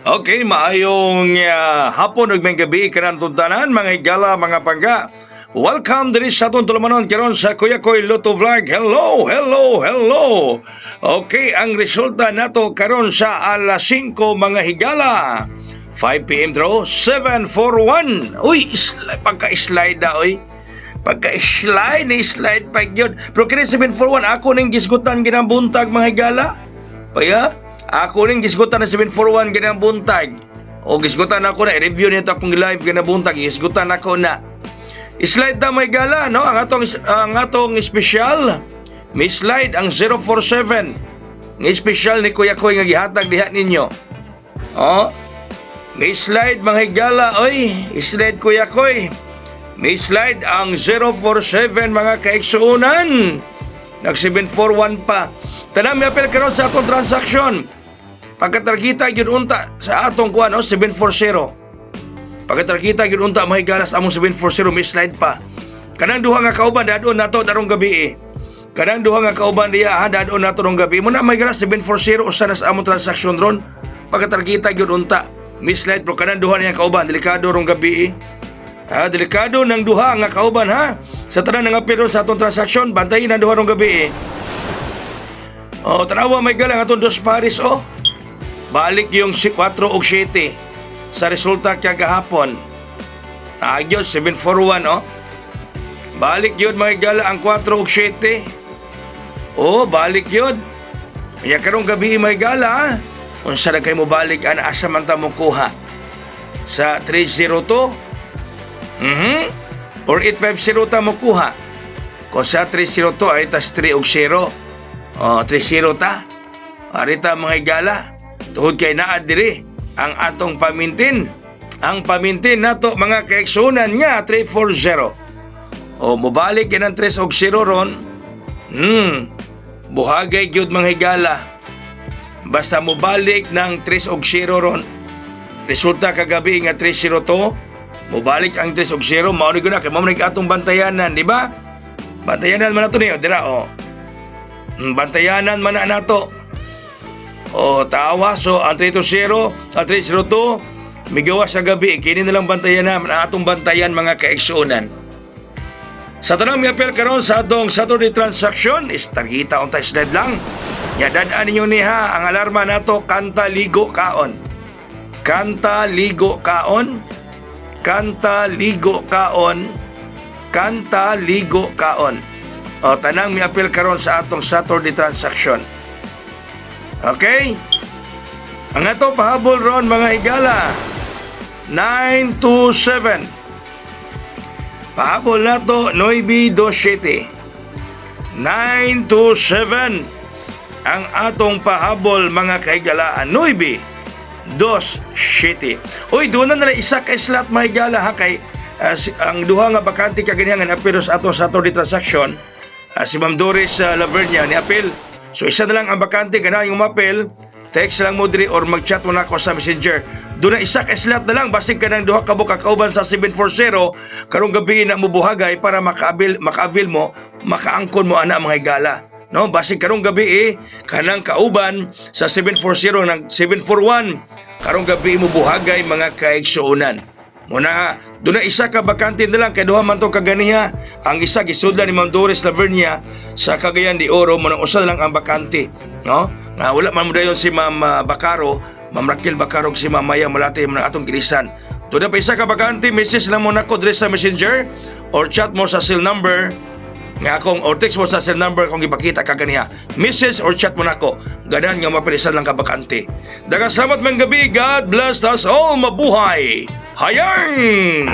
Okay, maayong hapon ug may gabi kanang tuntanan mga higala mga pangga. Welcome diri sa atong tulumanon karon sa Kuya Koy Luto Vlog. Hello, hello, hello. Okay, ang resulta nato karon sa alas 5 mga higala. 5 PM draw 741. Uy, pagka-slide da oy. Pagka-slide ni slide pa gyud. Pero kini 741 ako ning gisgutan ginabuntag mga higala. Paya ako rin gisgutan na 741 ganang buntag. O gisgutan ako na i-review nito akong live ganang buntag. Gisgutan ako na slide na may gala, no? Ang atong special may slide ang 047 ng special ni Kuya Koy nga gihatag diha ninyo. May slide mga higala, oy. Slide Kuya Koy. May slide ang 047 mga kaigsuunan. Nag 741 pa. Tanang may apel karon sa atong transaction. Pagkatarkita yun unta sa atong kuha, no? 740. Pagkatarkita yun unta mahigalas among 740 may slide pa. Kanang duha nga kauban dadon nato darong gabi. Kanang duha nga kauban diya dadon nato darong gabi. Muna mahigalas 740 usa na sa among transaction ron. Pagkatarkita yun unta may slide pero kanang duha niya kauban delikado rong gabi. Delikado ng duha nga kauban ha. Sa tanan nga pero sa atong transaction bantayin ang duha rong gabi. Tanawa may galang atong dos paris balik yung 4 o 7 sa resulta kaya gahapon. Agyo 741 balik yun mga gala ang 4 o 7. Balik yun. Kaya karong gabi mga gala unsa na kayo mo balik asa man ta mo kuha sa 302 or 850 ta mo kuha. Kung sa 302 ay tas 3 og 0. 3-0 ta. Arita mga higala. Tuhod kay naa diri ang atong pamintin. Ang pamintin nato mga kaigsunan nga 340. Mubalik yan ang 3 og 0 ron. Buhagay gyud mga higala. Basta mubalik ng 3 og 0 ron. Resulta kagabi nga 3-0 to. Mubalik ang 3 og 0. Mao ni guna kay mao atong bantayanan, di ba? Bantayanan man nato niyo dira bantayanan man na nato. Tawa so ang 3-0 at 3-0 migawa sa gabi kini nilang bantayanan ang atong bantayan mga kaigsuonan. Sa tanang mi apel karon sa atong Saturday transaction is targeta on slide lang. Yadaan ninyo niha ang alarma nato kanta ligo kaon. Kanta ligo kaon. Kanta ligo kaon. Kanta ligo kaon. Tanang mi apel karon sa atong Saturday transaction. Okay? Ang atong pahabol ron mga higala 927. Pahabol nato 927. 927 ang atong pahabol mga kahigalaan 927. Uy, doon na isa ka slot mga higala ha kay ang duha nga bakante kaganihan nga apel sa atong Saturday transaction. Si Ma'am Doris Lavernia ni apel. So isa na lang ang bakante kana yung mapel, text lang mo diri or mag-chat mo na ako sa Messenger. Doon na isa ka slot na lang basig ka ng duha ka buka kauban sa 740 karong gabi na mo buhagay para maka-avail mo, makaangkon mo ana mga higala. No, basig karong gabi kanang kauban sa 740 ng 741 karong gabi mo buhagay mga kaigsuonan. Muna, doon na isa ka bakante na lang kay duha man to kaganiha. Ang isa gisudlan ni Ma'am Doris Lavernia sa Cagayan de Oro mo nang usa lang ang bakante, no? Na wala man mo dayon si Ma'am Bacaro, Ma'am Raquel Bacaro si Ma'am Maya Malate mo atong gilisan. Doon na pa isa ka bakante, message lang mo nako diri sa Messenger or chat mo sa cell number nga akong or text mo sa cell number kung ipakita ka ganiha. Message or chat mo nako. Ganan nga mapilisan lang ka bakante. Daghang salamat man gabi. God bless us all. Mabuhay. Hayang!